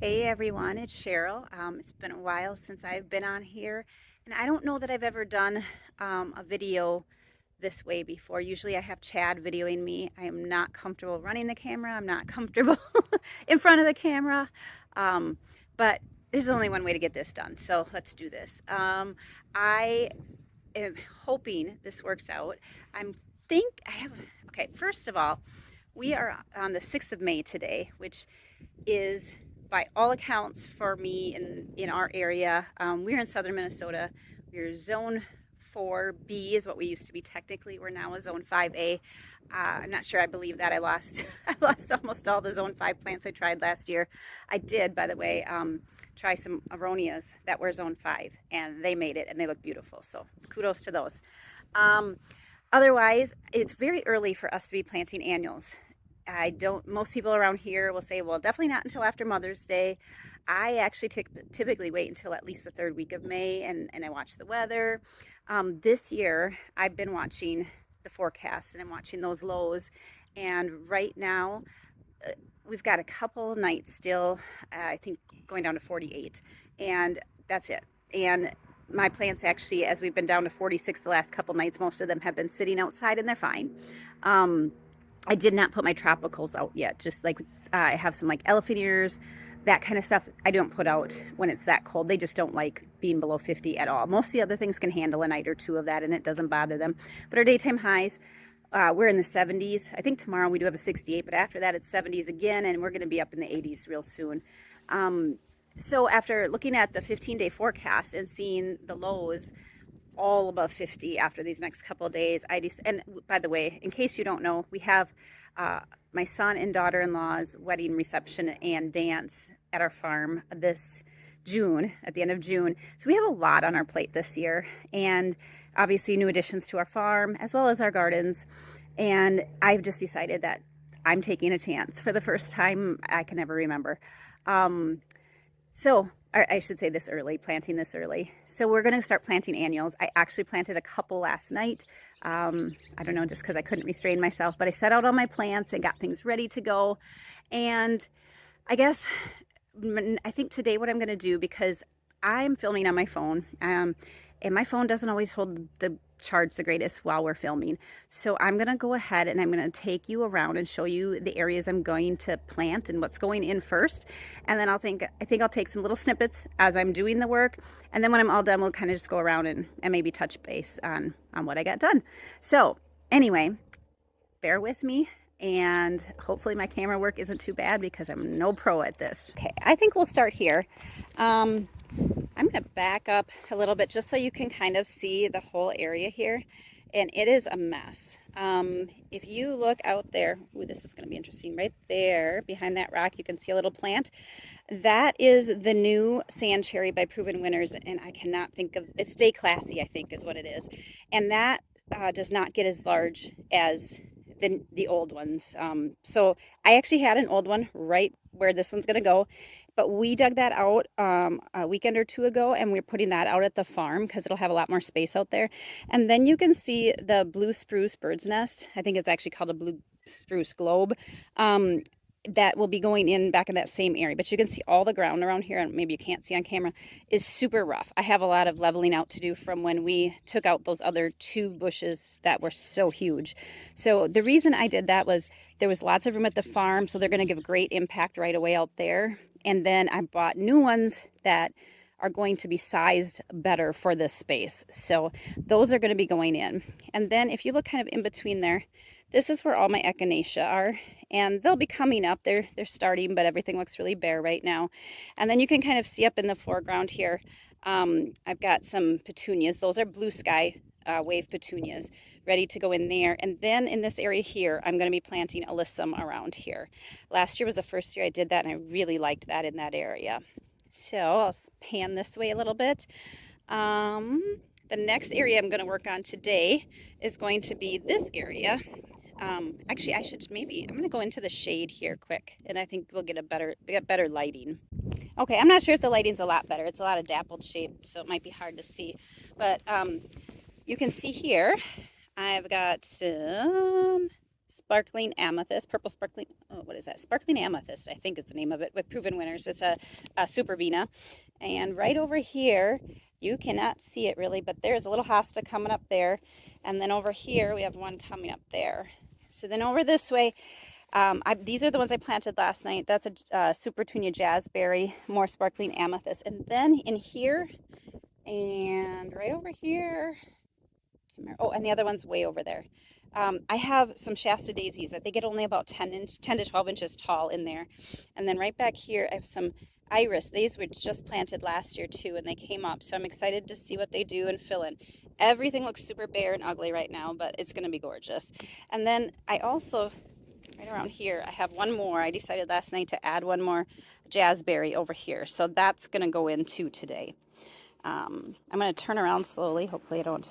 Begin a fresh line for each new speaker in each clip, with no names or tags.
Hey everyone, it's Cheryl. It's been a while since I've been on here, and I don't know that I've ever done a video this way before. Usually I have Chad videoing me. I am not comfortable running the camera, I'm not comfortable in front of the camera, but there's only one way to get this done, so let's do this. I am hoping this works out. Okay, first of all, we are on the 6th of May today, which is by all accounts for me in our area. We're in southern Minnesota. We're zone 4B is what we used to be technically. We're now a zone 5A. I'm not sure I believe that. I lost I lost almost all the zone 5 plants I tried last year. I did, by the way, try some aronias that were zone 5, and they made it and they look beautiful. So kudos to those. Otherwise, it's very early for us to be planting annuals. Most people around here will say, well, definitely not until after Mother's Day. I actually typically wait until at least the third week of May, and I watch the weather. This year, I've been watching the forecast and I'm watching those lows. And right now, we've got a couple nights still, I think going down to 48, and that's it. And my plants actually, as we've been down to 46 the last couple nights, most of them have been sitting outside and they're fine. I did not put my tropicals out yet. Just like I have some like elephant ears, that kind of stuff. I don't put out when it's that cold. They just don't like being below 50 at all. Most of the other things can handle a night or two of that and it doesn't bother them. But our daytime highs, we're in the 70s. I think tomorrow we do have a 68, but after that it's 70s again, and we're going to be up in the 80s real soon. So after looking at the 15-day forecast and seeing the lows all above 50 after these next couple of days, and by the way, in case you don't know, we have my son and daughter-in-law's wedding reception and dance at our farm this June, at the end of June. So we have a lot on our plate this year, and obviously new additions to our farm as well as our gardens. And I've just decided that I'm taking a chance for the first time I can ever remember. So I should say this early, planting this early. So we're going to start planting annuals. I actually planted a couple last night. I don't know, just because I couldn't restrain myself, but I set out all my plants and got things ready to go. And I guess, I think today what I'm going to do, because I'm filming on my phone, and my phone doesn't always hold the charge the greatest while we're filming. So I'm going to go ahead and I'm going to take you around and show you the areas I'm going to plant and what's going in first. And then I think I'll take some little snippets as I'm doing the work. And then when I'm all done, we'll kind of just go around and maybe touch base on what I got done. So anyway, bear with me. And hopefully my camera work isn't too bad because I'm no pro at this. Okay, I think we'll start here. I'm going to back up a little bit just so you can kind of see the whole area here. And it is a mess. If you look out there, ooh, this is going to be interesting. Right there behind that rock, you can see a little plant. That is the new sand cherry by Proven Winners. And I cannot think of, it's Stay Classy, I think is what it is. And that does not get as large as the old ones. So I actually had an old one right where this one's going to go, but we dug that out a weekend or two ago, and we're putting that out at the farm because it'll have a lot more space out there. And then you can see the blue spruce bird's nest. I think it's actually called a blue spruce globe. That will be going in back in that same area, but you can see all the ground around here, and maybe you can't see on camera, is super rough. I have a lot of leveling out to do from when we took out those other two bushes that were so huge. So the reason I did that was there was lots of room at the farm, so they're going to give great impact right away out there. And then I bought new ones that are going to be sized better for this space. So those are going to be going in. And then if you look kind of in between there, this is where all my echinacea are, and they'll be coming up. They're starting, but everything looks really bare right now. And then you can kind of see up in the foreground here, I've got some petunias. Those are blue sky wave petunias ready to go in there. And then in this area here, I'm going to be planting alyssum around here. Last year was the first year I did that, and I really liked that in that area. So I'll pan this way a little bit. The next area I'm going to work on today is going to be this area. Actually, I'm going to go into the shade here quick, and I think we'll get better lighting. Okay, I'm not sure if the lighting's a lot better. It's a lot of dappled shape, so it might be hard to see. But you can see here, I've got some sparkling amethyst, purple sparkling, oh, what is that? Sparkling amethyst, I think is the name of it, with proven winners. It's a super Vina. And right over here, you cannot see it really, but there's a little hosta coming up there. And then over here, we have one coming up there. So then over this way, these are the ones I planted last night. That's a super petunia jazzberry, more sparkling amethyst. And then in here, and right over here, oh, and the other one's way over there. I have some Shasta daisies that they get only about 10 to 12 inches tall in there. And then right back here, I have some iris. These were just planted last year too, and they came up. So I'm excited to see what they do and fill in. Everything looks super bare and ugly right now, but it's going to be gorgeous. And then I also, right around here, I have one more. I decided last night to add one more jazzberry over here. So that's going to go in too today. I'm going to turn around slowly. Hopefully I don't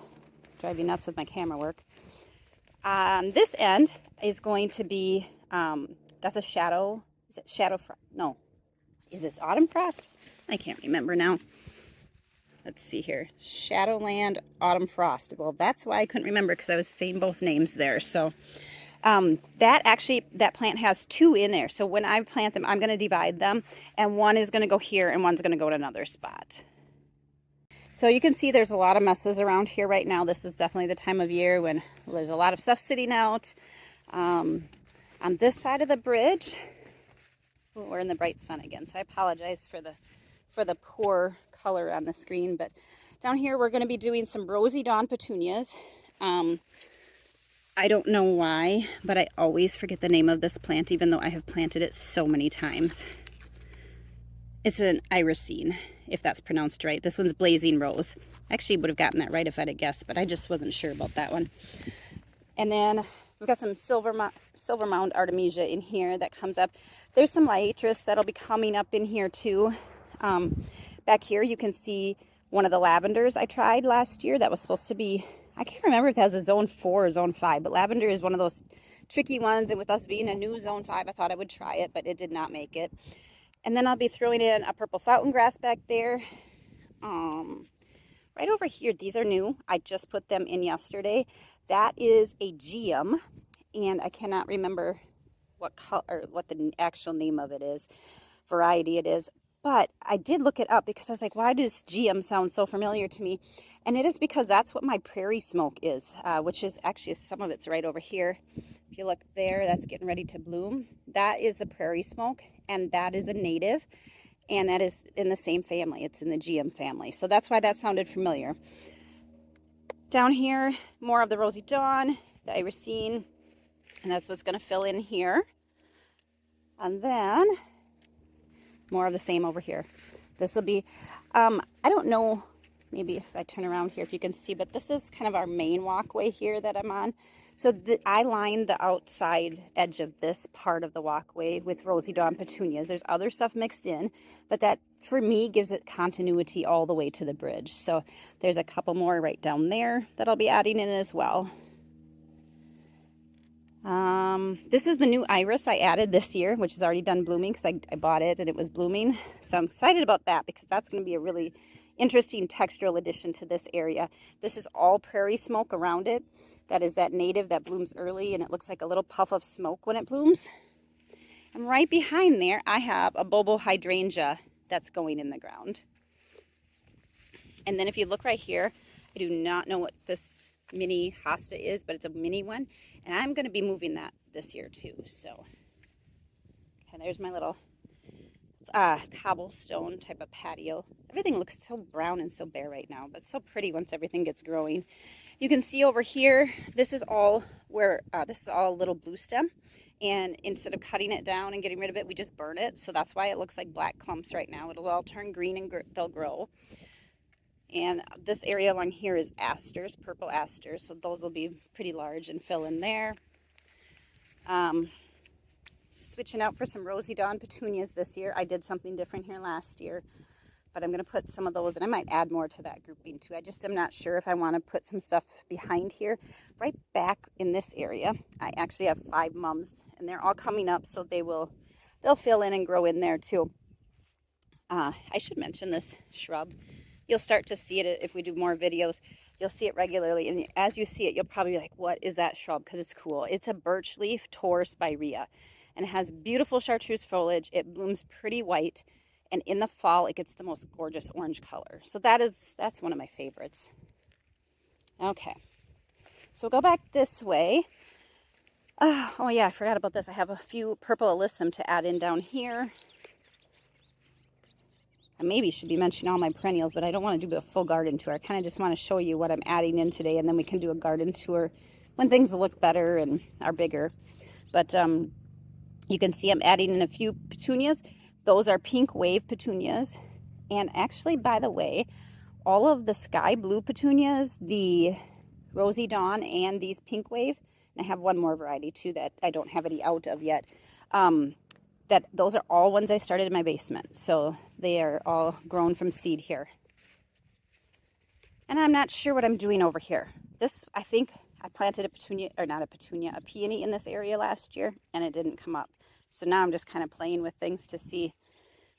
drive you nuts with my camera work. On this end is going to be, that's a shadow, is it shadow frost? No. Is this autumn frost? I can't remember now. Let's see here. Shadowland Autumn Frost. Well, that's why I couldn't remember, because I was saying both names there. So that plant has two in there. So when I plant them, I'm going to divide them, and one is going to go here and one's going to go to another spot. So you can see there's a lot of messes around here right now. This is definitely the time of year when there's a lot of stuff sitting out. On this side of the bridge, we're in the bright sun again, so I apologize for the poor color on the screen. But down here we're going to be doing some rosy dawn petunias. I don't know why, but I always forget the name of this plant, even though I have planted it so many times. It's an irisine, if that's pronounced right. This one's blazing rose. I actually would have gotten that right if I'd have guessed, but I just wasn't sure about that one. And then we've got some silver mound artemisia in here that comes up. There's some liatris that'll be coming up in here too. Back here you can see one of the lavenders I tried last year that was supposed to be, I can't remember if that was a zone 4 or zone 5, but lavender is one of those tricky ones, and with us being a new zone 5, I thought I would try it, but it did not make it. And then I'll be throwing in a purple fountain grass back there. Right over here, these are new. I just put them in yesterday. That is a geum, and I cannot remember what color, what the actual name of it is, variety it is. But I did look it up because I was like, why does geum sound so familiar to me? And it is because that's what my prairie smoke is, which is actually, some of it's right over here. If you look there, that's getting ready to bloom. That is the prairie smoke, and that is a native, and that is in the same family. It's in the geum family. So that's why that sounded familiar. Down here, more of the rosy dawn, the irisine, and that's what's going to fill in here. And then more of the same over here. This will be, I don't know, maybe if I turn around here if you can see, but this is kind of our main walkway here that I'm on. So I lined the outside edge of this part of the walkway with rosy dawn petunias. There's other stuff mixed in, but that for me gives it continuity all the way to the bridge. So there's a couple more right down there that I'll be adding in as well. This is the new iris I added this year, which is already done blooming because I bought it and it was blooming. So I'm excited about that because that's going to be a really interesting textural addition to this area. This is all prairie smoke around it. That is that native that blooms early, and it looks like a little puff of smoke when it blooms. And right behind there, I have a bobo hydrangea that's going in the ground. And then if you look right here, I do not know what this mini hosta is, but it's a mini one, and I'm going to be moving that this year too. So, okay, there's my little cobblestone type of patio. Everything looks so brown and so bare right now, but so pretty once everything gets growing. You can see over here, this is all where this is all a little blue stem, and instead of cutting it down and getting rid of it, we just burn it. So that's why it looks like black clumps right now. It'll all turn green and they'll grow. And this area along here is asters, purple asters, so those will be pretty large and fill in there. Switching out for some rosy dawn petunias this year. I did something different here last year, but I'm going to put some of those, and I might add more to that grouping too. I just am not sure if I want to put some stuff behind here. Right back in this area, I actually have 5 mums, and they're all coming up, so they'll fill in and grow in there too. I should mention this shrub. You'll start to see it if we do more videos. You'll see it regularly, and as you see it, you'll probably be like, what is that shrub? Because it's cool. It's a birch leaf Tor spirea, and it has beautiful chartreuse foliage. It blooms pretty white, and in the fall, it gets the most gorgeous orange color. So that's one of my favorites. Okay, so go back this way. Oh yeah, I forgot about this. I have a few purple alyssum to add in down here. I maybe should be mentioning all my perennials, but I don't want to do a full garden tour. I kind of just want to show you what I'm adding in today, and then we can do a garden tour when things look better and are bigger. But you can see I'm adding in a few petunias. Those are pink wave petunias. And actually, by the way, all of the sky blue petunias, the Rosy Dawn and these pink wave, and I have one more variety too that I don't have any out of yet, those are all ones I started in my basement. So they are all grown from seed here. And I'm not sure what I'm doing over here. This, I think I planted a petunia, or not a petunia, a peony in this area last year, and it didn't come up. So now I'm just kind of playing with things to see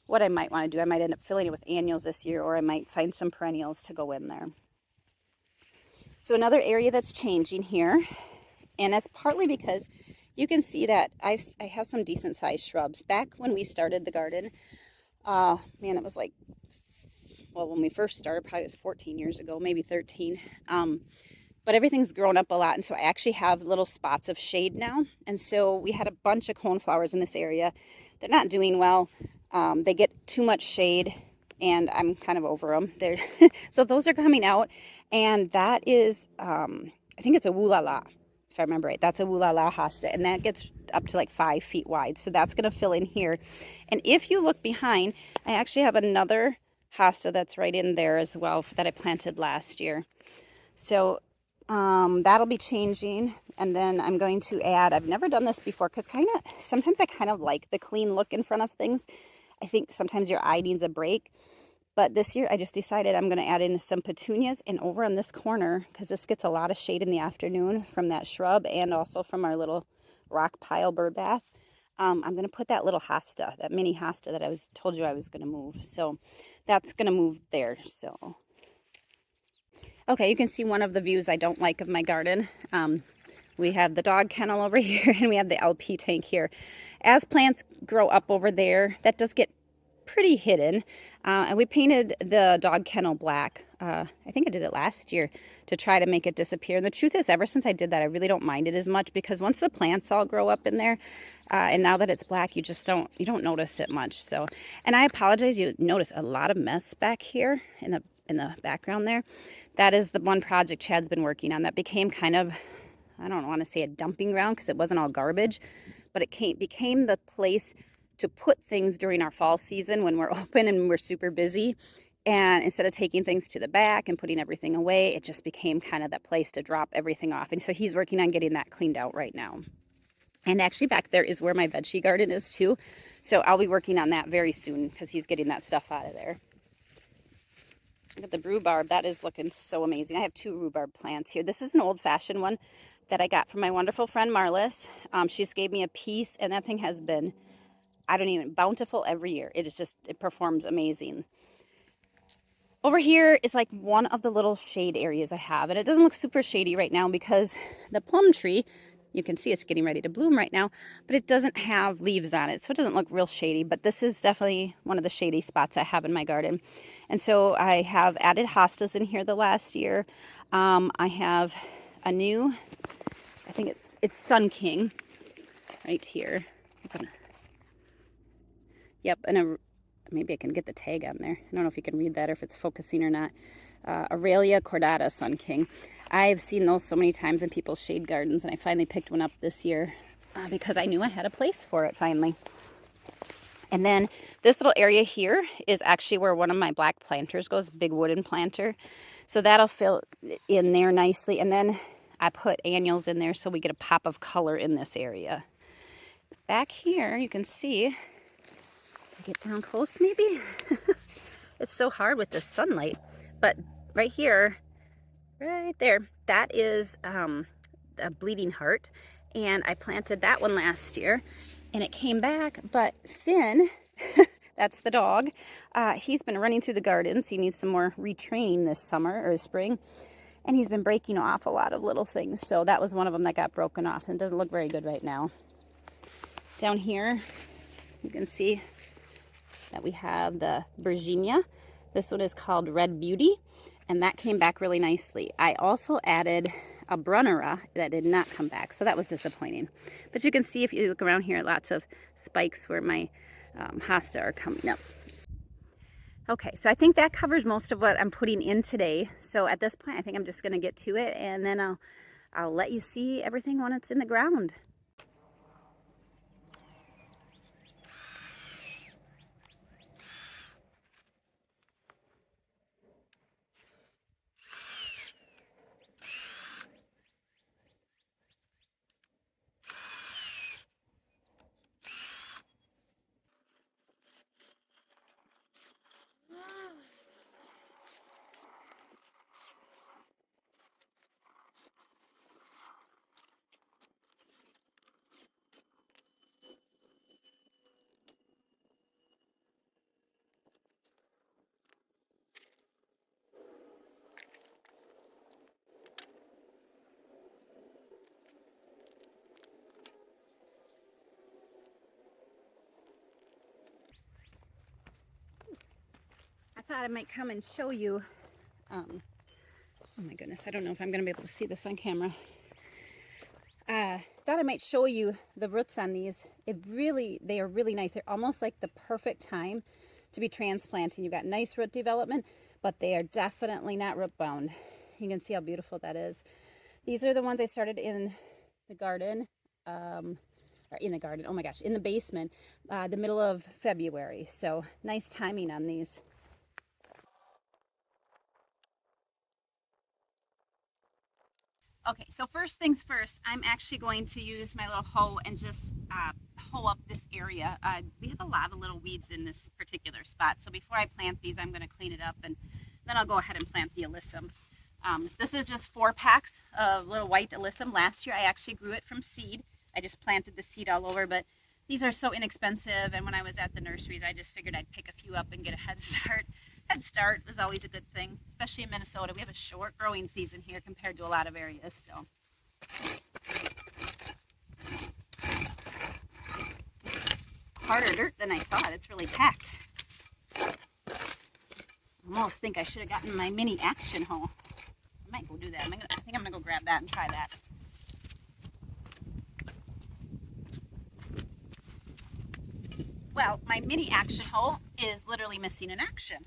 what I might want to do. I might end up filling it with annuals this year, or I might find some perennials to go in there. So another area that's changing here, and that's partly because you can see that I have some decent sized shrubs. Back when we started the garden, man, it was like, well, when we first started, probably it was 14 years ago, maybe 13. But everything's grown up a lot, and so I actually have little spots of shade now. And so we had a bunch of coneflowers in this area. They're not doing well. They get too much shade, and I'm kind of over them. So those are coming out, and that is, I think it's a Woo-La-La, if I remember right. That's a Woo-La-La hosta, and that gets up to like 5 feet wide. So that's going to fill in here. And if you look behind, I actually have another hosta that's right in there as well that I planted last year. So that'll be changing, and then I'm going to add, I've never done this before because sometimes I kind of like the clean look in front of things. I think sometimes your eye needs a break, but this year I just decided I'm going to add in some petunias, and over on this corner, because this gets a lot of shade in the afternoon from that shrub and also from our little rock pile bird bath, I'm going to put that little hosta, that mini hosta that I told you I was going to move. So that's going to move there. So okay, you can see one of the views I don't like of my garden. We have the dog kennel over here, and we have the LP tank here. As plants grow up over there, that does get pretty hidden. And we painted the dog kennel black. I think I did it last year to try to make it disappear. And the truth is, ever since I did that, I really don't mind it as much, because once the plants all grow up in there, and now that it's black, you don't notice it much. So, and I apologize, you notice a lot of mess back here in the background there. That is the one project Chad's been working on that became kind of, I don't want to say a dumping ground because it wasn't all garbage, but it became the place to put things during our fall season when we're open and we're super busy. And instead of taking things to the back and putting everything away, it just became kind of that place to drop everything off. And so he's working on getting that cleaned out right now. And actually back there is where my veggie garden is too. So I'll be working on that very soon because he's getting that stuff out of there. Look at the rhubarb. That is looking so amazing. I have 2 rhubarb plants here. This is an old-fashioned one that I got from my wonderful friend Marlis. She just gave me a piece, and that thing has been, bountiful every year. It performs amazing. Over here is like one of the little shade areas I have, and it doesn't look super shady right now because the plum tree, you can see it's getting ready to bloom right now, but it doesn't have leaves on it, so it doesn't look real shady. But this is definitely one of the shady spots I have in my garden. And so I have added hostas in here the last year. I have a new, I think it's Sun King right here. Yep, and maybe I can get the tag on there. I don't know if you can read that or if it's focusing or not. Aurelia cordata Sun King. I've seen those so many times in people's shade gardens, and I finally picked one up this year because I knew I had a place for it finally. And then this little area here is actually where one of my black planters goes, big wooden planter. So that'll fill in there nicely. And then I put annuals in there so we get a pop of color in this area. Back here, you can see, get down close maybe. It's so hard with the sunlight, but right here, right there, that is a bleeding heart, and I planted that one last year and it came back, but Finn That's the dog. He's been running through the gardens. He needs some more retraining this summer or spring. And he's been breaking off a lot of little things. So that was one of them that got broken off and doesn't look very good right now. Down here, you can see that we have the Virginia. This one is called Red Beauty, and that came back really nicely. I also added a Brunnera that did not come back, so that was disappointing. But you can see if you look around here, lots of spikes where my hosta are coming up. Okay, so I think that covers most of what I'm putting in today. So at this point, I think I'm just going to get to it, and then I'll let you see everything when it's in the ground. I thought I might come and show you, oh my goodness, I don't know if I'm going to be able to see this on camera. Thought I might show you the roots on these. They are really nice. They're almost like the perfect time to be transplanting. You've got nice root development, but they are definitely not root bound. You can see how beautiful that is. These are the ones I started in the garden, or in the garden, oh my gosh, in the basement, the middle of February. So nice timing on these. Okay, so first things first, I'm actually going to use my little hoe and just hoe up this area. We have a lot of little weeds in this particular spot, so before I plant these, I'm going to clean it up, and then I'll go ahead and plant the alyssum. This is just 4 packs of little white alyssum. Last year, I actually grew it from seed. I just planted the seed all over, but these are so inexpensive, and when I was at the nurseries, I just figured I'd pick a few up and get a head start. Head start is always a good thing, especially in Minnesota. We have a short growing season here compared to a lot of areas. So, harder dirt than I thought. It's really packed. I almost think I should have gotten my mini action hoe. I might go do that. I think I'm gonna go grab that and try that. Well, my mini action hoe is literally missing in action.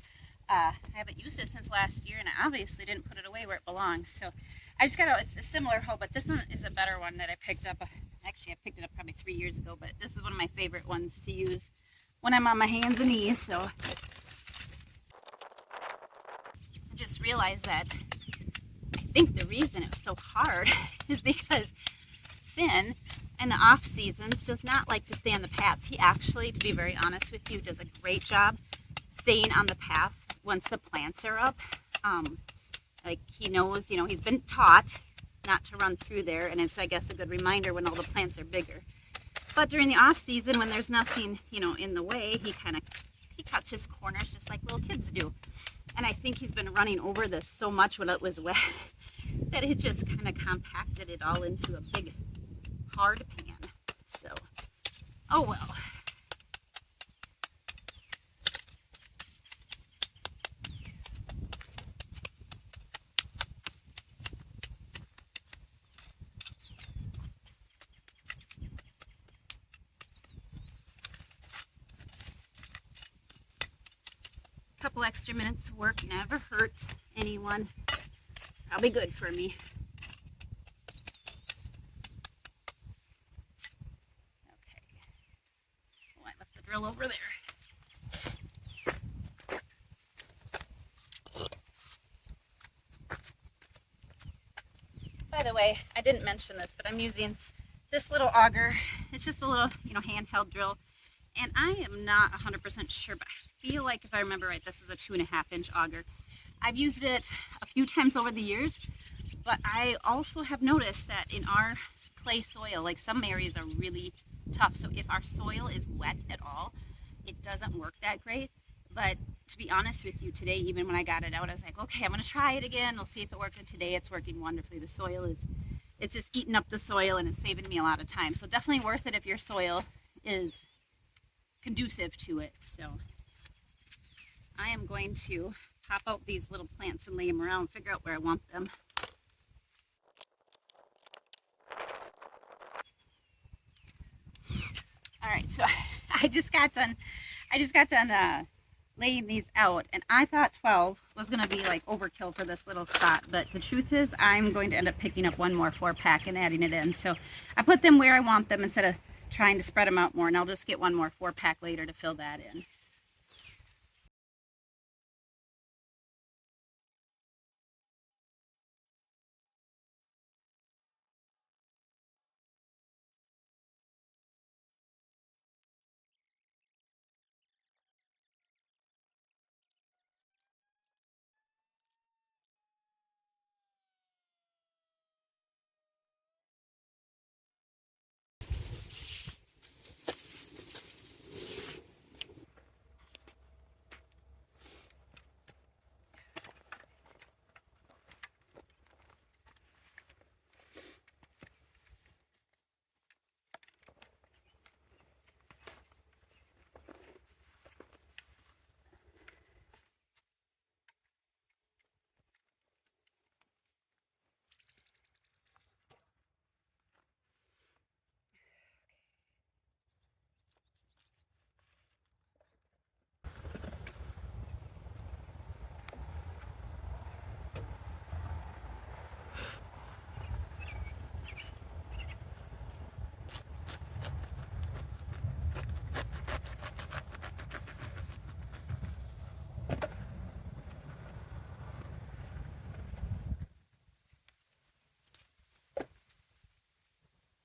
I haven't used it since last year, and I obviously didn't put it away where it belongs. So I just it's a similar hoe, but this one is a better one that I picked up. Actually, I picked it up probably 3 years ago, but this is one of my favorite ones to use when I'm on my hands and knees. So I just realized that I think the reason it's so hard is because Finn in the off seasons does not like to stay on the paths. He actually, to be very honest with you, does a great job staying on the path once the plants are up. Like he knows, he's been taught not to run through there, and it's, I guess, a good reminder when all the plants are bigger. But during the off season, when there's nothing, in the way, he cuts his corners just like little kids do. And I think he's been running over this so much when it was wet that it just kind of compacted it all into a big hard pan. So, oh well. A couple extra minutes of work never hurt anyone. Probably good for me. Okay. Oh, I left the drill over there. By the way, I didn't mention this, but I'm using this little auger. It's just a little, handheld drill. And I am not 100% sure, but I feel like if I remember right, this is a 2.5-inch auger. I've used it a few times over the years, but I also have noticed that in our clay soil, like some areas are really tough. So if our soil is wet at all, it doesn't work that great. But to be honest with you, today, even when I got it out, I was like, okay, I'm going to try it again. We'll see if it works. And today it's working wonderfully. The soil is, it's just eating up the soil and it's saving me a lot of time. So definitely worth it if your soil is conducive to it. So I am going to pop out these little plants and lay them around, figure out where I want them. All right, so I just got done laying these out, and I thought 12 was going to be like overkill for this little spot, but the truth is I'm going to end up picking up one more 4-pack and adding it in. So I put them where I want them instead of trying to spread them out more, and I'll just get one more 4-pack later to fill that in.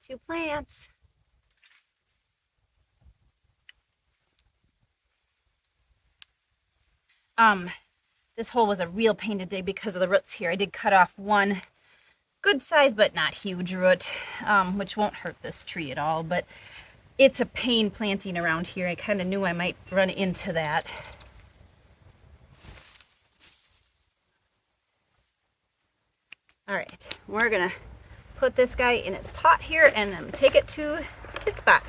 Two plants. This hole was a real pain to dig because of the roots here. I did cut off one good size but not huge root, which won't hurt this tree at all, but it's a pain planting around here. I kind of knew I might run into that. All right, we're gonna put this guy in its pot here and then take it to his spot.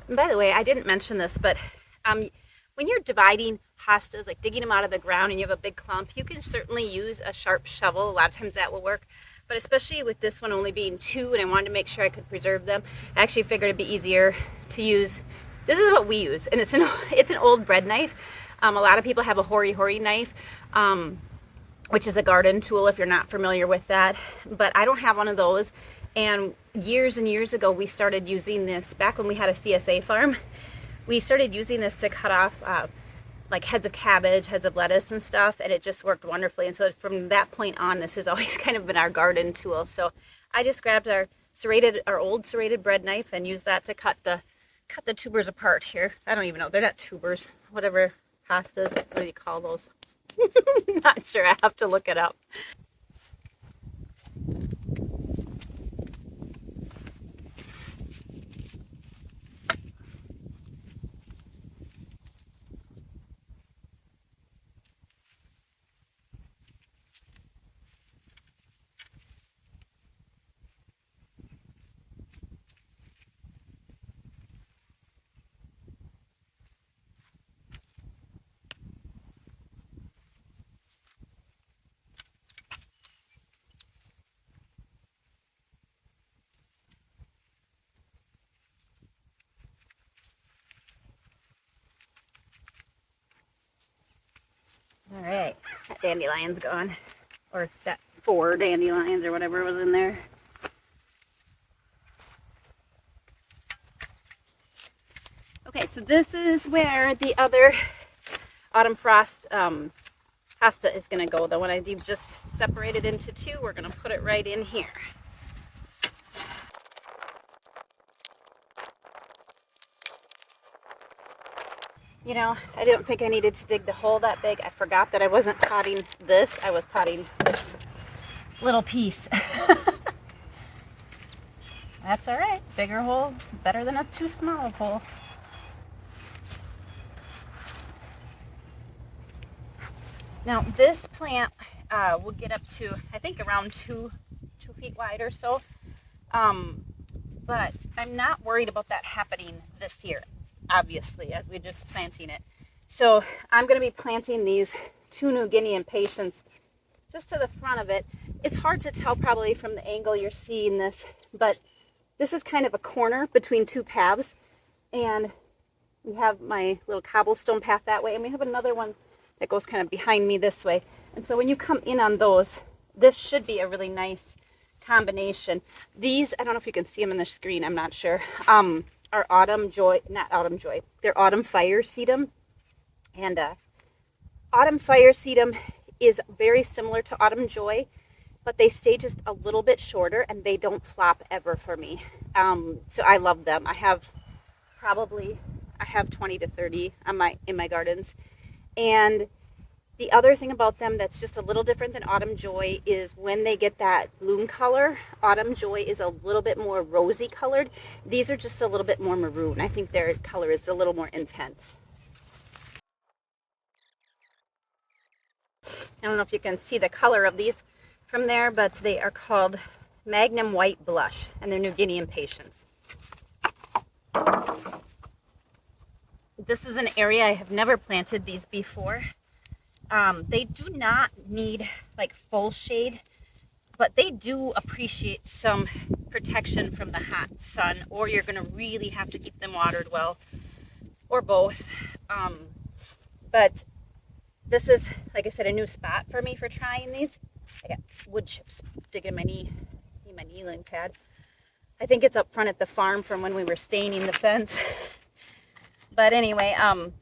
And by the way, I didn't mention this, but when you're dividing hostas, like digging them out of the ground and you have a big clump, you can certainly use a sharp shovel. A lot of times that will work, but especially with this one only being 2 and I wanted to make sure I could preserve them, I actually figured it'd be easier to use. This is what we use, and it's an old bread knife. A lot of people have a hori knife, which is a garden tool if you're not familiar with that, but I don't have one of those. And years and years ago we started using this, back when we had a CSA farm, we started using this to cut off like heads of cabbage, heads of lettuce and stuff, and it just worked wonderfully. And so from that point on, this has always kind of been our garden tool. So I just grabbed our old serrated bread knife and used that to cut the tubers apart here. I don't even know, they're not tubers, whatever hostas, what do you call those? Not sure, I have to look it up. All right, that dandelion's gone, or that 4 dandelions or whatever was in there. Okay, so this is where the other autumn frost hosta is going to go. The one I've just separated into 2, we're going to put it right in here. You know, I didn't think I needed to dig the hole that big. I forgot that I wasn't potting this. I was potting this little piece. That's all right. Bigger hole, better than a too small hole. Now this plant will get up to, I think, around 2 feet wide or so. But I'm not worried about that happening this year, obviously, as we're just planting it. So I'm going to be planting these 2 New Guinea impatiens just to the front of it. It's hard to tell probably from the angle you're seeing this, but this is kind of a corner between 2 paths. And we have my little cobblestone path that way, and we have another one that goes kind of behind me this way. And so when you come in on those, this should be a really nice combination. These, I don't know if you can see them in the screen, I'm not sure, are Autumn Joy, not Autumn Joy, they're Autumn Fire Sedum. And Autumn Fire Sedum is very similar to Autumn Joy, but they stay just a little bit shorter and they don't flop ever for me. So I love them. I have 20 to 30 in my gardens. And the other thing about them that's just a little different than Autumn Joy is when they get that bloom color, Autumn Joy is a little bit more rosy colored. These are just a little bit more maroon. I think their color is a little more intense. I don't know if you can see the color of these from there, but they are called Magnum White Blush, and they're New Guinea impatiens. This is an area I have never planted these before. They do not need like full shade, but they do appreciate some protection from the hot sun, or you're going to really have to keep them watered well, or both. But this is, like I said, a new spot for me for trying these. I got wood chips digging in my kneeling pad. I think it's up front at the farm from when we were staining the fence. But anyway, I'm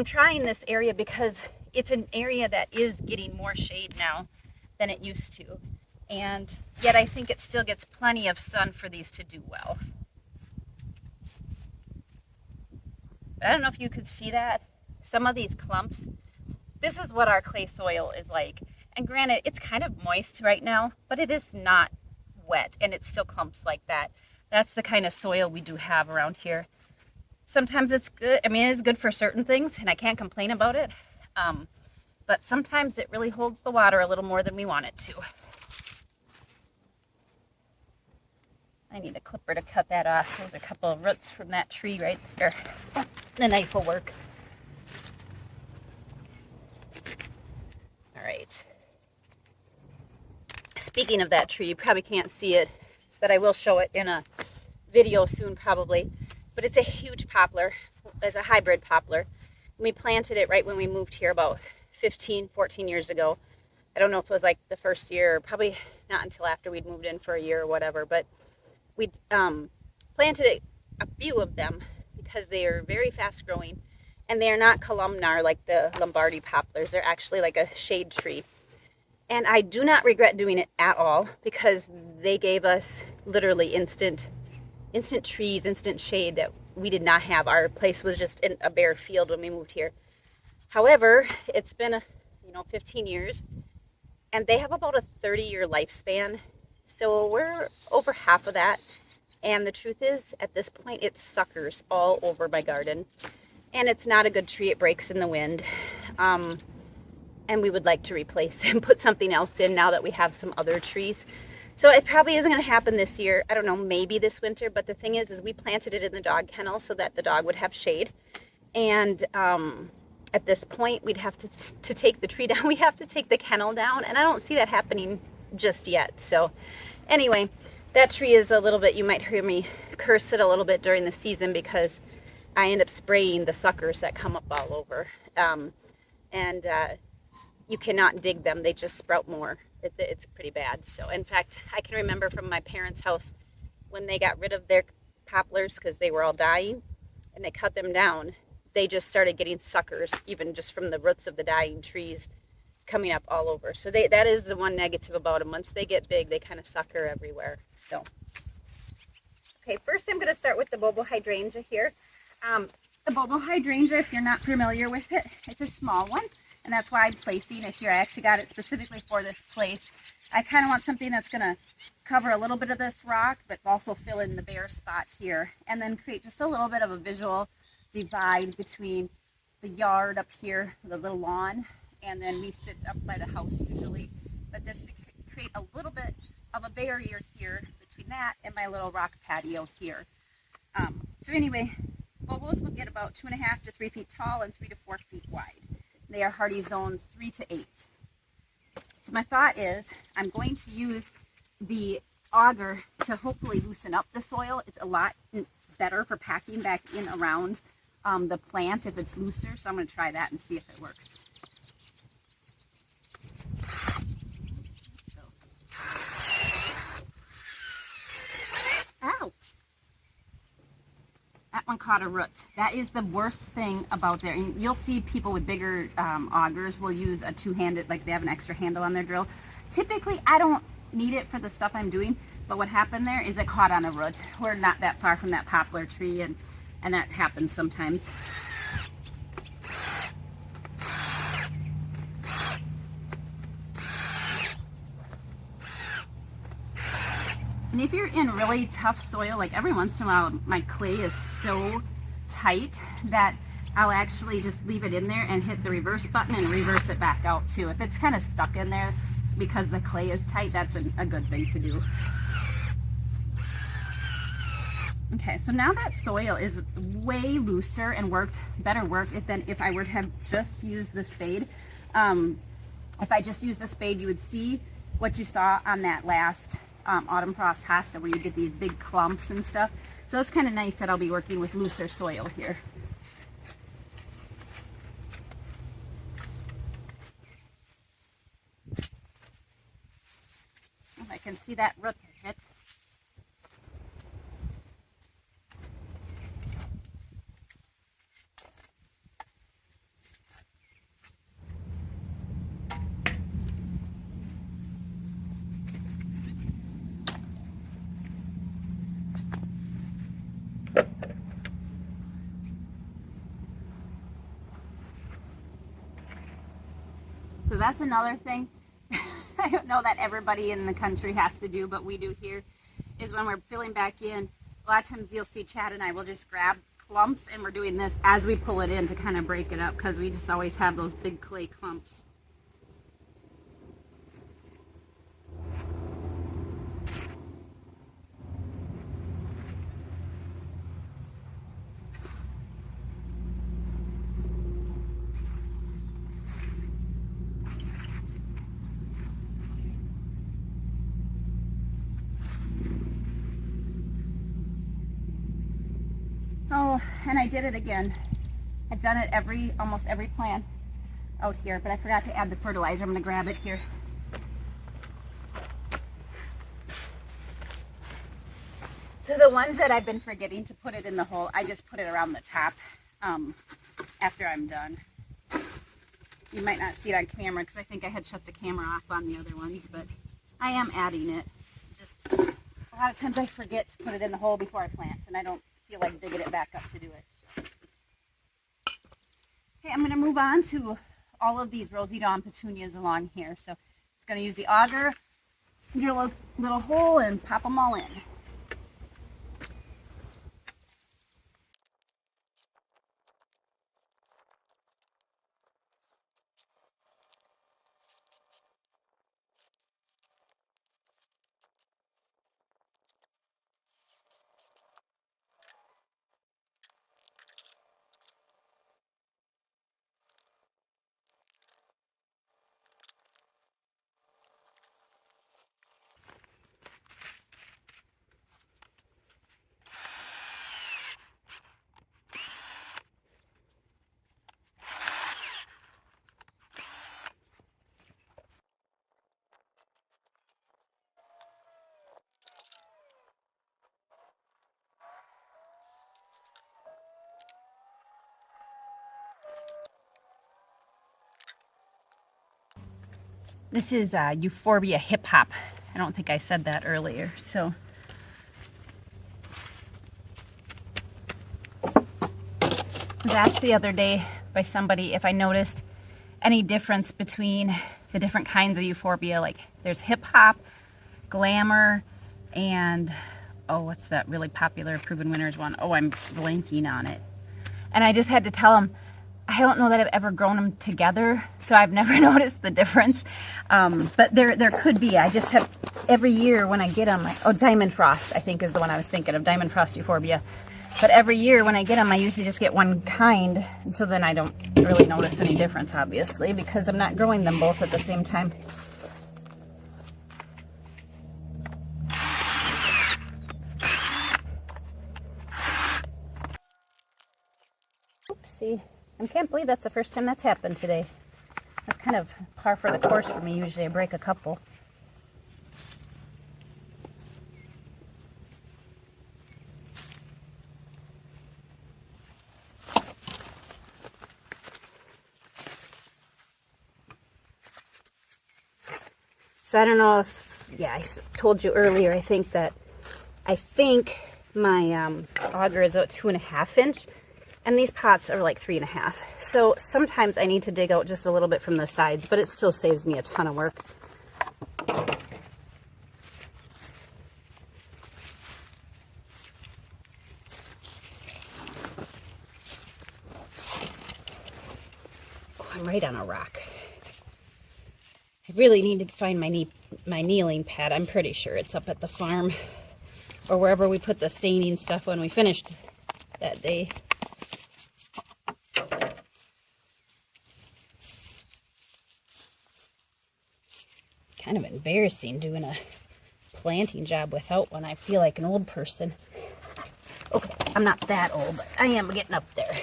trying this area because it's an area that is getting more shade now than it used to. And yet I think it still gets plenty of sun for these to do well. But I don't know if you could see that. Some of these clumps, this is what our clay soil is like. And granted, it's kind of moist right now, but it is not wet and it still clumps like that. That's the kind of soil we do have around here. Sometimes it's good. I mean, it's good for certain things, and I can't complain about it. But sometimes it really holds the water a little more than we want it to. I need a clipper to cut that off. There's a couple of roots from that tree right there. The knife will work. All right. Speaking of that tree, you probably can't see it, but I will show it in a video soon probably. But it's a huge poplar. It's a hybrid poplar. We planted it right when we moved here about 14 years ago. I don't know if it was like the first year, or probably not until after we'd moved in for a year or whatever, but we planted a few of them because they are very fast growing, and they are not columnar like the Lombardy poplars. They're actually like a shade tree. And I do not regret doing it at all because they gave us literally instant trees, instant shade that we did not have. Our place was just in a bare field when we moved here. However, it's been 15 years, and they have about a 30-year lifespan. So we're over half of that. And the truth is, at this point, it suckers all over my garden. And it's not a good tree. It breaks in the wind. And we would like to replace and put something else in now that we have some other trees. So it probably isn't going to happen this year. I don't know, maybe this winter. But the thing is we planted it in the dog kennel so that the dog would have shade. And at this point, we'd have to take the tree down. We have to take the kennel down. And I don't see that happening just yet. So anyway, that tree is a little bit, you might hear me curse it a little bit during the season because I end up spraying the suckers that come up all over. You cannot dig them. They just sprout more. It's pretty bad. So in fact, I can remember from my parents' house when they got rid of their poplars because they were all dying and they cut them down, they just started getting suckers even just from the roots of the dying trees coming up all over. So that is the one negative about them. Once they get big, they kind of sucker everywhere. So okay, first I'm going to start with the Bobo hydrangea here. The Bobo hydrangea, if you're not familiar with it, it's a small one. And that's why I'm placing it here. I actually got it specifically for this place. I kind of want something that's going to cover a little bit of this rock, but also fill in the bare spot here. And then create just a little bit of a visual divide between the yard up here, the little lawn, and then we sit up by the house usually. But this would create a little bit of a barrier here between that and my little rock patio here. So anyway, bulbos will get about 2.5 to 3 feet tall and 3 to 4 feet wide. They are hardy zones 3 to 8. So my thought is I'm going to use the auger to hopefully loosen up the soil. It's a lot better for packing back in around the plant if it's looser. So I'm going to try that and see if it works. Ouch! That one caught a root. That is the worst thing about there. You'll see people with bigger augers will use a two-handed, like they have an extra handle on their drill. Typically, I don't need it for the stuff I'm doing, but what happened there is it caught on a root. We're not that far from that poplar tree, and that happens sometimes. And if you're in really tough soil, like every once in a while, my clay is so tight that I'll actually just leave it in there and hit the reverse button and reverse it back out too. If it's kind of stuck in there because the clay is tight, that's a good thing to do. Okay, so now that soil is way looser and better worked than if I would have just used the spade. If I just used the spade, you would see what you saw on that last autumn frost hosta, where you get these big clumps and stuff. So it's kind of nice that I'll be working with looser soil here. If I can see that root hit. So that's another thing I don't know that everybody in the country has to do, but we do here, is when we're filling back in, a lot of times you'll see Chad and I will just grab clumps and we're doing this as we pull it in to kind of break it up, because we just always have those big clay clumps. Oh, and I did it again. I've done it almost every plant out here, but I forgot to add the fertilizer. I'm going to grab it here. So the ones that I've been forgetting to put it in the hole, I just put it around the top after I'm done. You might not see it on camera because I think I had shut the camera off on the other ones, but I am adding it. Just a lot of times I forget to put it in the hole before I plant, and I don't feel like digging it back up to do it. So. Okay, I'm going to move on to all of these Rosy Dawn petunias along here. So just going to use the auger, drill a little hole, and pop them all in. This is Euphorbia hip hop. I don't think I said that earlier. So I was asked the other day by somebody if I noticed any difference between the different kinds of Euphorbia. Like there's hip hop, glamour, and oh, what's that really popular Proven Winners one? Oh, I'm blanking on it. And I just had to tell them I don't know that I've ever grown them together, so I've never noticed the difference. But there could be. I just have, every year when I get them, oh, Diamond Frost, I think is the one I was thinking of, Diamond Frost Euphorbia. But every year when I get them, I usually just get one kind, and so then I don't really notice any difference, obviously, because I'm not growing them both at the same time. Oopsie. I can't believe that's the first time that's happened today. That's kind of par for the course for me. Usually I break a couple. So I don't know if, yeah, I told you earlier, I think my auger is about 2.5 inch, and these pots are like 3.5. So sometimes I need to dig out just a little bit from the sides, but it still saves me a ton of work. Oh, I'm right on a rock. I really need to find my kneeling pad. I'm pretty sure it's up at the farm or wherever we put the staining stuff when we finished that day. Kind of embarrassing doing a planting job without one. I feel like an old person. Okay, I'm not that old, but I am getting up there.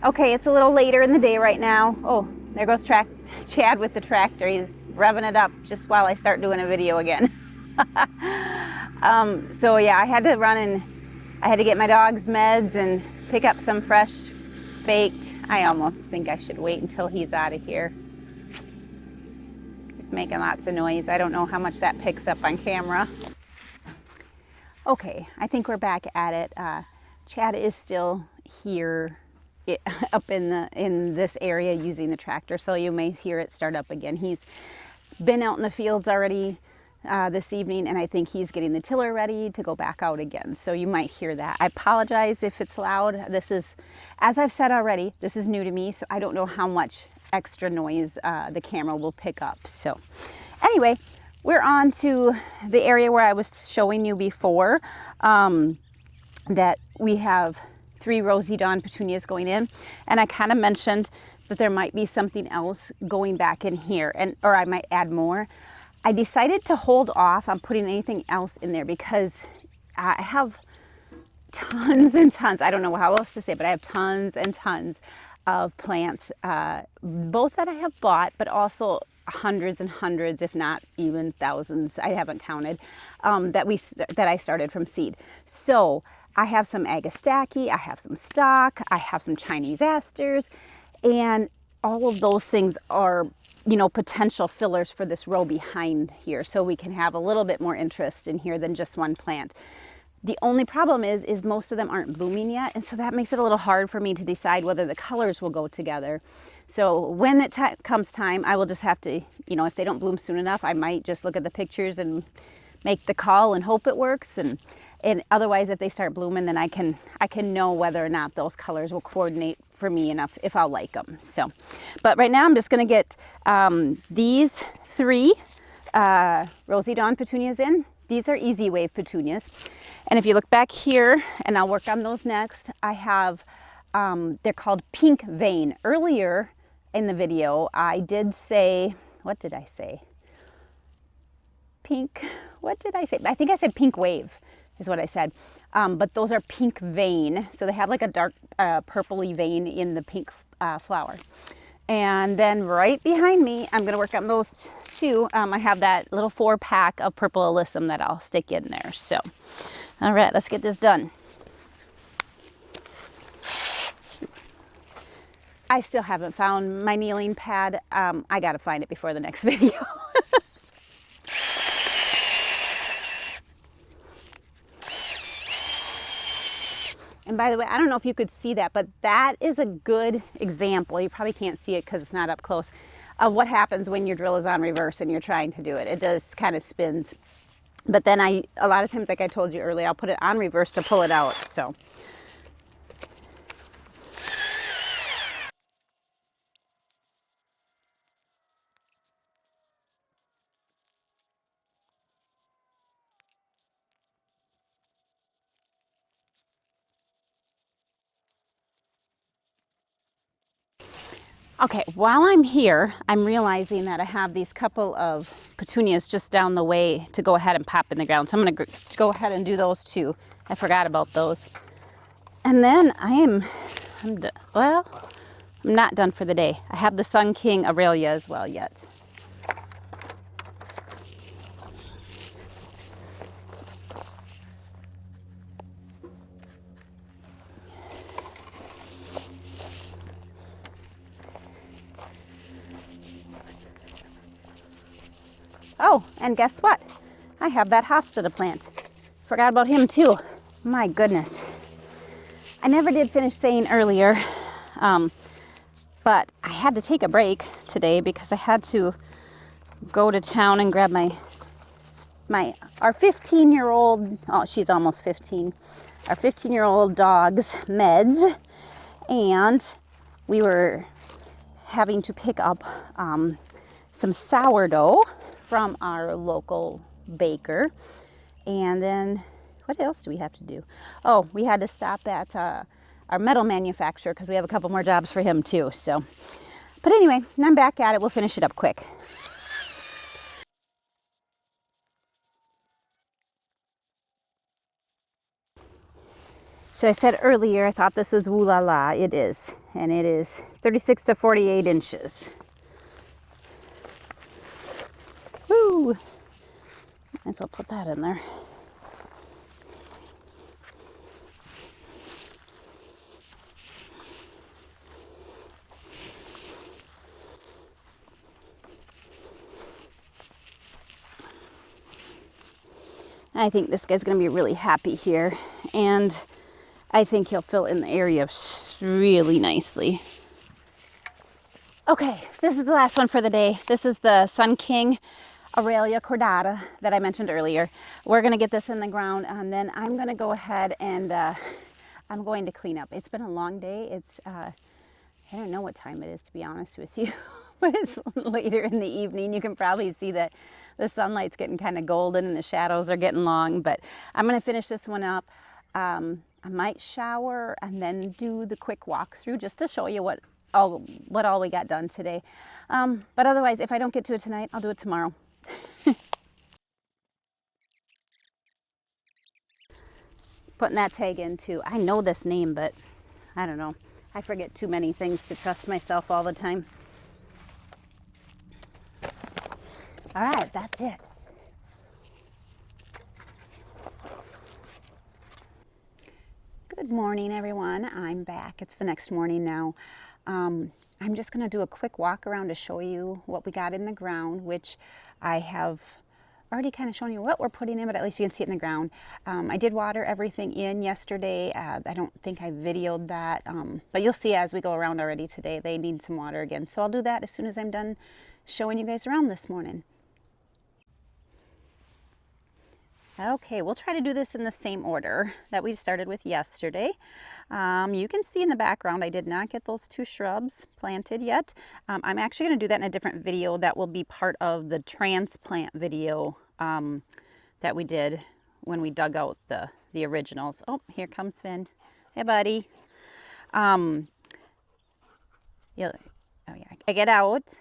Okay, it's a little later in the day right now. Oh, there goes Chad with the tractor. He's revving it up just while I start doing a video again. So yeah, I had to run and I had to get my dog's meds and pick up some fresh baked. I almost think I should wait until he's out of here. He's making lots of noise. I don't know how much that picks up on camera. Okay, I think we're back at it. Chad is still here up in this area using the tractor, so you may hear it start up again. He's been out in the fields already this evening, and I think he's getting the tiller ready to go back out again, so you might hear that. I apologize if it's loud. This is, as I've said already, this is new to me, so I don't know how much extra noise the camera will pick up. So anyway, we're on to the area where I was showing you before, that we have 3 Rosy Dawn petunias going in, and I kind of mentioned that there might be something else going back in here, or I might add more. I decided to hold off on putting anything else in there because I have tons and tons, I don't know how else to say, but I have tons and tons of plants, both that I have bought, but also hundreds and hundreds, if not even thousands, I haven't counted, that I started from seed. So I have some Agastache, I have some stock, I have some Chinese asters, and all of those things are, you know, potential fillers for this row behind here, so we can have a little bit more interest in here than just one plant. The only problem is most of them aren't blooming yet, and so that makes it a little hard for me to decide whether the colors will go together. So when it comes time, I will just have to, you know, if they don't bloom soon enough, I might just look at the pictures and make the call and hope it works. And otherwise, if they start blooming, then I can know whether or not those colors will coordinate for me enough, if I'll like them. So, but right now I'm just going to get these 3 Rosy Dawn petunias in. These are Easy Wave petunias. And if you look back here, and I'll work on those next, I have, they're called Pink Vein. Earlier in the video, I did say, what did I say? What did I say? I think I said Pink Wave is what I said. But those are Pink Vein. So they have like a dark purpley vein in the pink flower. And then right behind me, I'm going to work on those 2. I have that little 4-pack of purple alyssum that I'll stick in there. So, all right, let's get this done. I still haven't found my kneeling pad. I got to find it before the next video. And by the way, I don't know if you could see that, but that is a good example. You probably can't see it because it's not up close, of what happens when your drill is on reverse and you're trying to do it. It does kind of spins. But then a lot of times, like I told you earlier, I'll put it on reverse to pull it out. So Okay, while I'm here, I'm realizing that I have these couple of petunias just down the way to go ahead and pop in the ground. So I'm going to go ahead and do those too. I forgot about those. And then I'm not done for the day. I have the Sun King Aurelia as well yet. Oh, and guess what? I have that hosta to plant. Forgot about him too. My goodness. I never did finish saying earlier, but I had to take a break today because I had to go to town and grab our 15-year-old, oh, she's almost 15, our 15-year-old dog's meds, and we were having to pick up some sourdough from our local baker. And then what else do we have to do? Oh, we had to stop at our metal manufacturer because we have a couple more jobs for him too. So, but anyway, I'm back at it. We'll finish it up quick. So I said earlier, I thought this was Woo La La. It is, and it is 36 to 48 inches. Woo! Might as well put that in there. I think this guy's going to be really happy here, and I think he'll fill in the area really nicely. Okay, this is the last one for the day. This is the Sun King Aurelia cordata that I mentioned earlier. We're going to get this in the ground, and then I'm going to go ahead and I'm going to clean up. It's been a long day. It's I don't know what time it is, to be honest with you, but it's later in the evening. You can probably see that the sunlight's getting kind of golden and the shadows are getting long, but I'm going to finish this one up. I might shower and then do the quick walkthrough just to show you what all we got done today. But otherwise, if I don't get to it tonight, I'll do it tomorrow. Putting that tag in too. I know this name, but I don't know. I forget too many things to trust myself all the time. All right, that's it. Good morning, everyone. I'm back. It's the next morning now. I'm just going to do a quick walk around to show you what we got in the ground, which I have already kind of shown you what we're putting in, but at least you can see it in the ground. I did water everything in yesterday. I don't think I videoed that, but you'll see as we go around already today, they need some water again. So I'll do that as soon as I'm done showing you guys around this morning. Okay, we'll try to do this in the same order that we started with yesterday. You can see in the background, I did not get those two shrubs planted yet. I'm actually going to do that in a different video that will be part of the transplant video that we did when we dug out the originals. Oh, here comes Finn. Hey, buddy. Oh yeah, I get out.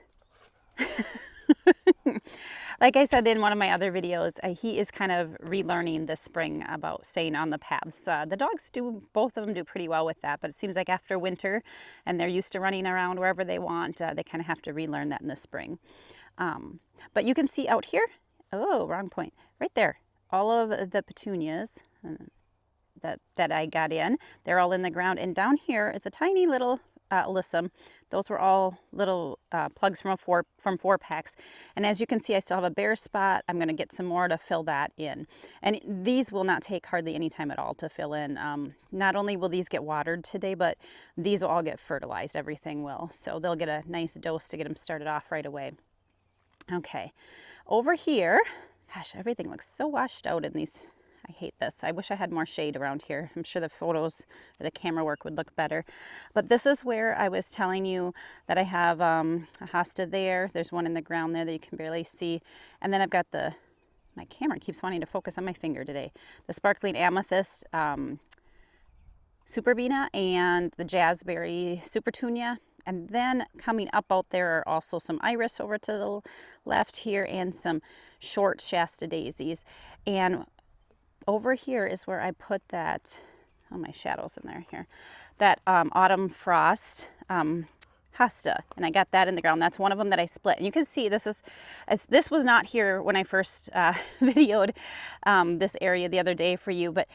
Like I said in one of my other videos, he is kind of relearning this spring about staying on the paths. The dogs both of them do pretty well with that, but it seems like after winter and they're used to running around wherever they want, they kind of have to relearn that in the spring. But you can see out here, oh, wrong point, right there, all of the petunias that I got in, they're all in the ground. And down here is a tiny little alyssum. Those were all little plugs from four packs. And as you can see, I still have a bare spot. I'm going to get some more to fill that in. And these will not take hardly any time at all to fill in. Not only will these get watered today, but these will all get fertilized. Everything will. So they'll get a nice dose to get them started off right away. Okay, over here, gosh, everything looks so washed out in these. I hate this. I wish I had more shade around here. I'm sure the photos or the camera work would look better. But this is where I was telling you that I have a hosta there. There's one in the ground there that you can barely see. And then I've got my camera keeps wanting to focus on my finger today. The sparkling amethyst superbena and the jazzberry supertunia. And then coming up out there are also some iris over to the left here and some short Shasta daisies. And over here is where I put that, oh, my shadow's in there here, that autumn frost hosta, and I got that in the ground. That's one of them that I split. And you can see this was not here when I first videoed this area the other day for you, but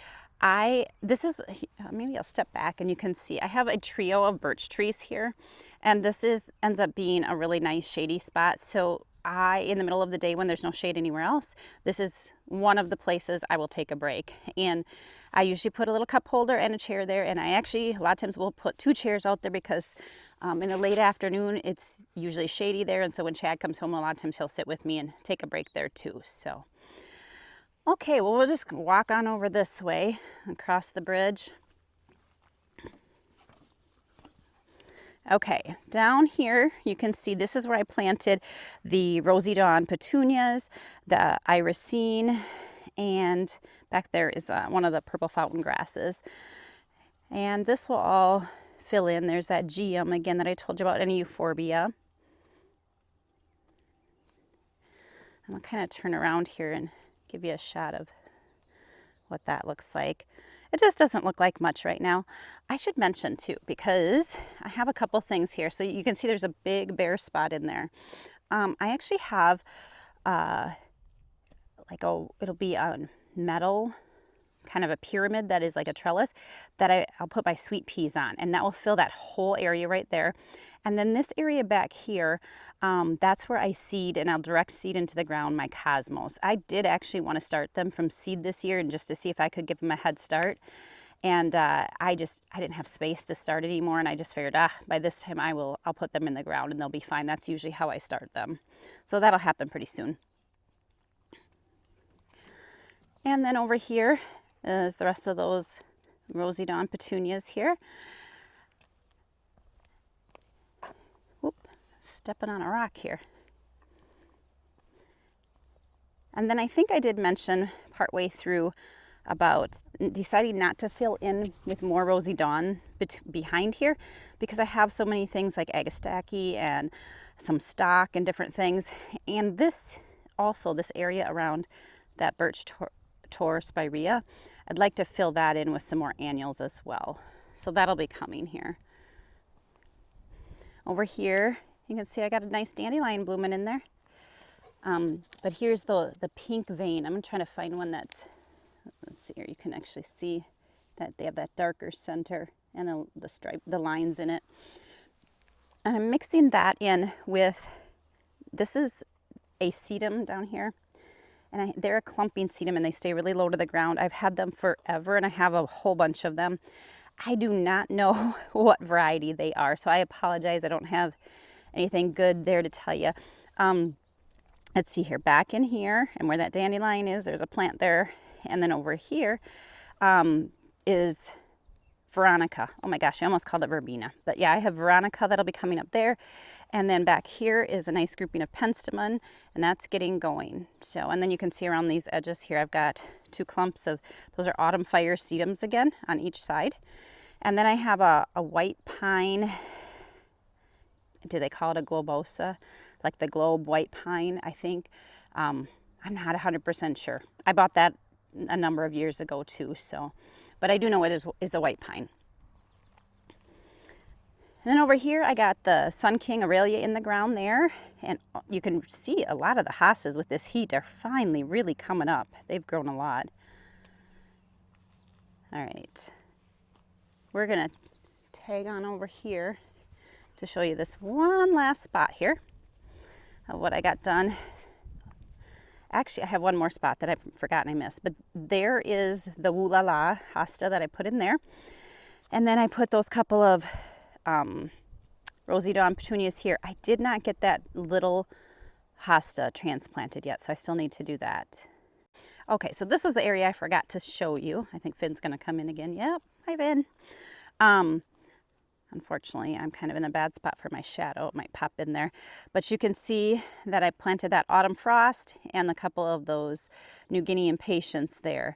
maybe I'll step back and you can see I have a trio of birch trees here, and this ends up being a really nice shady spot. So in the middle of the day when there's no shade anywhere else, this is one of the places I will take a break. And I usually put a little cup holder and a chair there, and I actually a lot of times will put 2 chairs out there because in the late afternoon it's usually shady there, and so when Chad comes home a lot of times he'll sit with me and take a break there too. So okay, well, we'll just walk on over this way across the bridge. Okay, down here you can see this is where I planted the Rosy Dawn petunias, the irisine, and back there is one of the purple fountain grasses. And this will all fill in. There's that geum again that I told you about, and a euphorbia. And I'll kind of turn around here and give you a shot of what that looks like. It just doesn't look like much right now. I should mention too, because I have a couple things here. So you can see there's a big bare spot in there. I actually have it'll be a metal, kind of a pyramid that is like a trellis that I'll put my sweet peas on, and that will fill that whole area right there. And then this area back here, that's where I seed, and I'll direct seed into the ground my cosmos. I did actually want to start them from seed this year, and just to see if I could give them a head start. And I didn't have space to start anymore, and I just figured, by this time I'll put them in the ground and they'll be fine. That's usually how I start them. So that'll happen pretty soon. And then over here is the rest of those Rosy Dawn petunias here. Whoop, stepping on a rock here. And then I think I did mention partway through about deciding not to fill in with more Rosy Dawn behind here, because I have so many things like Agastache and some stock and different things. And this area around that birch tor spirea, I'd like to fill that in with some more annuals as well. So that'll be coming here. Over here, you can see I got a nice dandelion blooming in there. But here's the pink vein. I'm trying to find one that's, let's see here, you can actually see that they have that darker center and the stripe, the lines in it. And I'm mixing that in with, this is a sedum down here. And they're a clumping sedum, and they stay really low to the ground. I've had them forever, and I have a whole bunch of them. I do not know what variety they are, so I apologize. I don't have anything good there to tell you. Let's see here, back in here, and where that dandelion is, there's a plant there. And then over here is Veronica. Oh my gosh, I almost called it Verbena. But yeah, I have Veronica that'll be coming up there. And then back here is a nice grouping of penstemon, and that's getting going. So, and then you can see around these edges here, I've got 2 clumps of, those are autumn fire sedums again on each side. And then I have a white pine, do they call it a globosa? Like the globe white pine, I think. I'm not 100% sure. I bought that a number of years ago too, so, but I do know it is a white pine. And then over here, I got the Sun King Aurelia in the ground there. And you can see a lot of the hostas with this heat are finally really coming up. They've grown a lot. All right. We're gonna tag on over here to show you this one last spot here of what I got done. Actually, I have one more spot that I've forgotten I missed, but there is the Woo La La hosta that I put in there. And then I put those couple of Rosy Dawn petunias here. I did not get that little hosta transplanted yet, so I still need to do that. Okay, so this is the area I forgot to show you. I think Finn's gonna come in again. Yep, hi Finn. Unfortunately, I'm kind of in a bad spot for my shadow. It might pop in there. But you can see that I planted that autumn frost and a couple of those New Guinea impatiens there.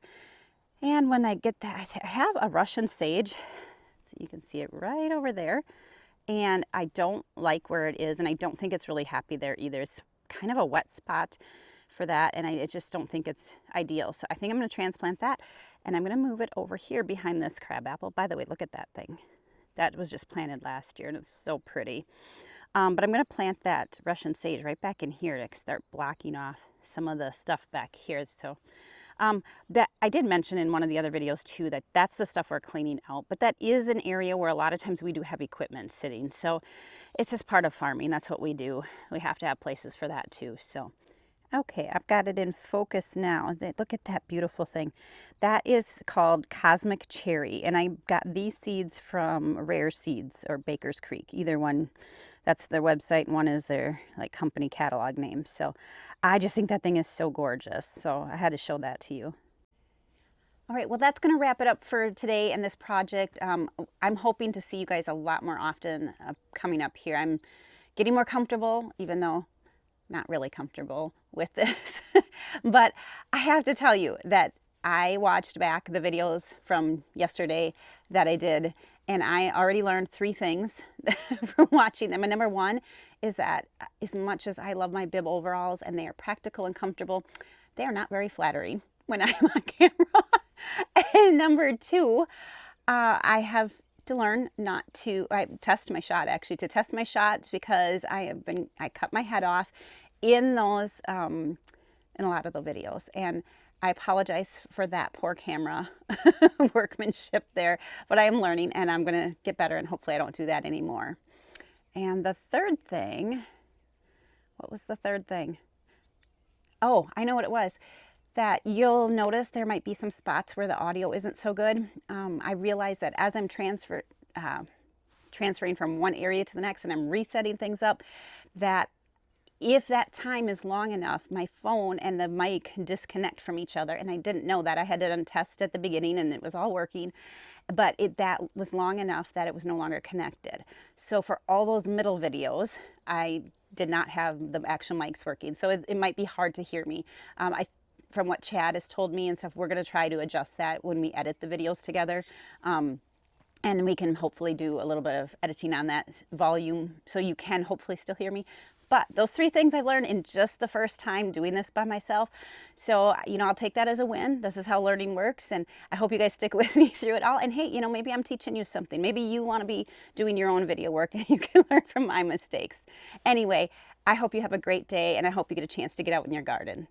And when I get that, I have a Russian sage. So you can see it right over there. and I don't like where it is, and I don't think it's really happy there either. It's kind of a wet spot for that, and I just don't think it's ideal. So I think I'm going to transplant that, and I'm going to move it over here behind this crabapple. By the way, look at that thing. That was just planted last year, and it's so pretty. But I'm going to plant that Russian sage right back in here to start blocking off some of the stuff back here. So that I did mention in one of the other videos too, that that's the stuff we're cleaning out, but that is an area where a lot of times we do have equipment sitting. So it's just part of farming. That's what we do. We have to have places for that too. So, okay, I've got it in focus now. Look at that beautiful thing. That is called Cosmic Cherry. And I got these seeds from Rare Seeds or Baker's Creek, either one. That's their website, and one is their like company catalog name. So I just think that thing is so gorgeous. So I had to show that to you. All right, well, that's going to wrap it up for today and this project. I'm hoping to see you guys a lot more often coming up here. I'm getting more comfortable, even though not really comfortable with this. But I have to tell you that I watched back the videos from yesterday that I did, and I already learned 3 things from watching them. And number 1 is that as much as I love my bib overalls and they are practical and comfortable, they are not very flattering when I'm on camera. And number 2, I have to learn not to, I test my shot actually, to test my shots, because I cut my head off in those, in a lot of the videos. And I apologize for that poor camera workmanship there, but I am learning and I'm going to get better, and hopefully I don't do that anymore. And the third thing, what was the third thing? Oh, I know what it was. That you'll notice there might be some spots where the audio isn't so good. I realize that as I'm transferring from one area to the next and I'm resetting things up, that if that time is long enough, my phone and the mic disconnect from each other. And I didn't know that. I had to untest at the beginning and it was all working. But that was long enough that it was no longer connected. So for all those middle videos, I did not have the actual mics working. So it might be hard to hear me. From what Chad has told me and stuff, we're going to try to adjust that when we edit the videos together. And we can hopefully do a little bit of editing on that volume so you can hopefully still hear me. But those 3 things I've learned in just the first time doing this by myself. So, I'll take that as a win. This is how learning works. And I hope you guys stick with me through it all. And hey, maybe I'm teaching you something. Maybe you want to be doing your own video work and you can learn from my mistakes. Anyway, I hope you have a great day, and I hope you get a chance to get out in your garden.